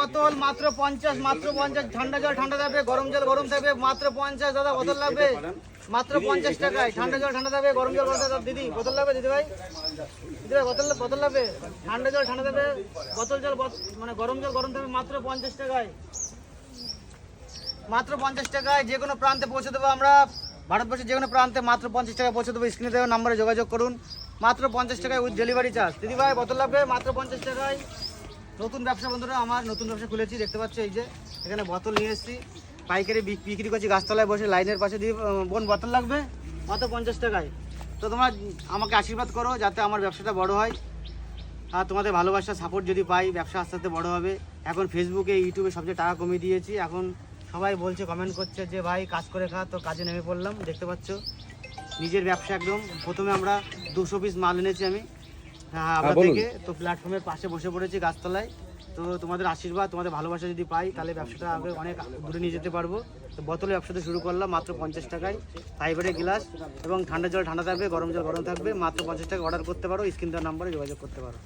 বোতল মাত্র 50, মাত্র 50। ঠান্ডা জল ঠান্ডা থাকবে, গরম জল গরম থাকবে, মাত্র 50। দাদা বোতল লাগবে মাত্র 50 টাকায়। ঠান্ডা জল ঠান্ডা থাকবে, গরম জল গরম থাকবে। দিদি বোতল লাগবে, দিদি ভাই, দিদি ভাই বোতল লাগবে। ঠান্ডা জল ঠান্ডা থাকবে, বোতল জল মানে গরম জল গরম থাকবে, মাত্র 50 টাকায়। মাত্র 50 টাকায় যে কোনো প্রান্তে পৌঁছে দেবো আমরা, ভারতবর্ষের যে কোনো প্রান্তে মাত্র 50 টাকায় পৌঁছে দেবো। স্ক্রিনে দেওয়া নাম্বারে যোগাযোগ করুন, মাত্র 50 টাকায় উইথ ডেলিভারি চার্জ। দিদি ভাই বোতল লাগবে মাত্র 50 টাকায়। নতুন ব্যবসা বন্ধুরা, আমার নতুন ব্যবসা খুলেছি, দেখতে পাচ্ছ এই যে এখানে বোতল নিয়ে এসেছি, পাইকারি বিক্রি করছি গাছতলায় বসে লাইনের পাশে দিয়ে। বোন বোতল লাগবে মাত্র 50 টাকায়। তো তোমরা আমাকে আশীর্বাদ করো যাতে আমার ব্যবসাটা বড় হয়, আর তোমাদের ভালোবাসা সাপোর্ট যদি পাই ব্যবসা আস্তে আস্তে বড় হবে। এখন ফেসবুকে ইউটিউবে সবচেয়ে টাকা কমিয়ে দিয়েছি, এখন সবাই বলছে, কমেন্ট করছে যে ভাই কাজ করে খা, তো কাজে নেমে পড়লাম। দেখতে পাচ্ছ নিজের ব্যবসা একদম। প্রথমে আমরা 200 পিস মাল এনেছি আমি আমরা থেকে, তো প্ল্যাটফর্মের পাশে বসে পড়েছি গাছতলায়। তো তোমাদের আশীর্বাদ তোমাদের ভালোবাসা যদি পাই তাহলে ব্যবসাটা আগে অনেক দূরে নিয়ে যেতে পারবো। তো বোতলে ব্যবসাটা শুরু করলাম মাত্র 50 টাকায়, ফাইবারের গ্লাস এবং ঠান্ডা জল ঠান্ডা থাকবে, গরম জল গরম থাকবে, মাত্র 50 টাকা। অর্ডার করতে পারো, স্ক্রিন দেওয়ার নাম্বারে যোগাযোগ করতে পারো।